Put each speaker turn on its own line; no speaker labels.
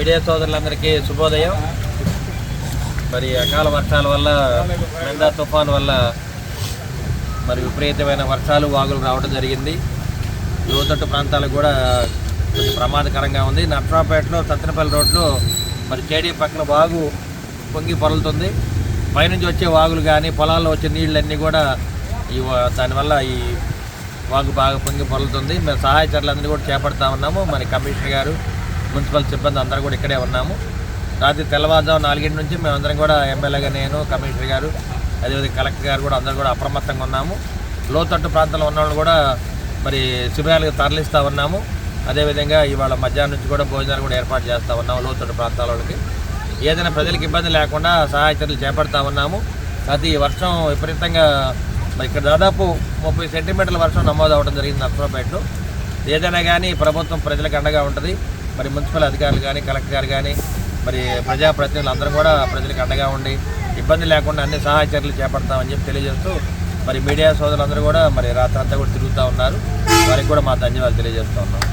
Media సోదరులందరికీ శుభోదయం. మరి అకాల వర్షాల వల్ల మెందా తుఫాను వల్ల మరి విపరీతమైన వర్షాలు వాగులు రావడం జరిగింది. లోతట్టు ప్రాంతాలకు కూడా కొంచెం ప్రమాదకరంగా ఉంది. నర్సరావుపేటలో సత్తెనపల్లి రోడ్లో మరి కేడీ పక్కన వాగు పొంగి పొరలుతుంది. పైనుంచి వచ్చే వాగులు కానీ పొలాల్లో వచ్చే నీళ్ళన్నీ కూడా దానివల్ల ఈ వాగు బాగా పొంగి పొరలుతుంది. మేము సహాయ చర్యలందరూ కూడా చేపడతా ఉన్నాము. మరి కమిషనర్ గారు, మున్సిపల్ సిబ్బంది అందరూ కూడా ఇక్కడే ఉన్నాము. రాత్రి తెల్లవారుజాము 4 నుంచి మేమందరం కూడా ఎమ్మెల్యేగా, నేను, కమిషనర్ గారు, అదేవిధంగా కలెక్టర్ గారు కూడా అందరూ కూడా అప్రమత్తంగా ఉన్నాము. లోతట్టు ప్రాంతంలో ఉన్న వాళ్ళు కూడా మరి శిబిరాలకు తరలిస్తూ ఉన్నాము. అదేవిధంగా ఇవాళ మధ్యాహ్నం నుంచి కూడా భోజనాలు కూడా ఏర్పాటు చేస్తూ ఉన్నాము. లోతట్టు ప్రాంతాల వాళ్ళకి ఏదైనా ప్రజలకు ఇబ్బంది లేకుండా సహాయ చర్యలు చేపడతా ఉన్నాము. అది వర్షం విపరీతంగా ఇక్కడ దాదాపు 30 సెంటీమీటర్ల వర్షం నమోదు అవ్వడం జరిగింది నర్సరావుపేటలో. ఏదైనా కానీ ప్రభుత్వం ప్రజలకు అండగా ఉంటుంది. మరి మున్సిపల్ అధికారులు కానీ, కలెక్టర్ గారు కానీ, మరి ప్రజాప్రతినిధులు అందరూ కూడా ప్రజలకు అండగా ఉండి ఇబ్బంది లేకుండా అన్ని సహాయ చర్యలు చేపడతామని చెప్పి తెలియజేస్తూ మరి మీడియా సోదరులందరూ కూడా మరి రాత్రంతా కూడా తిరుగుతూ ఉన్నారు. వారికి కూడా మా ధన్యవాదాలు తెలియజేస్తూ ఉన్నాం.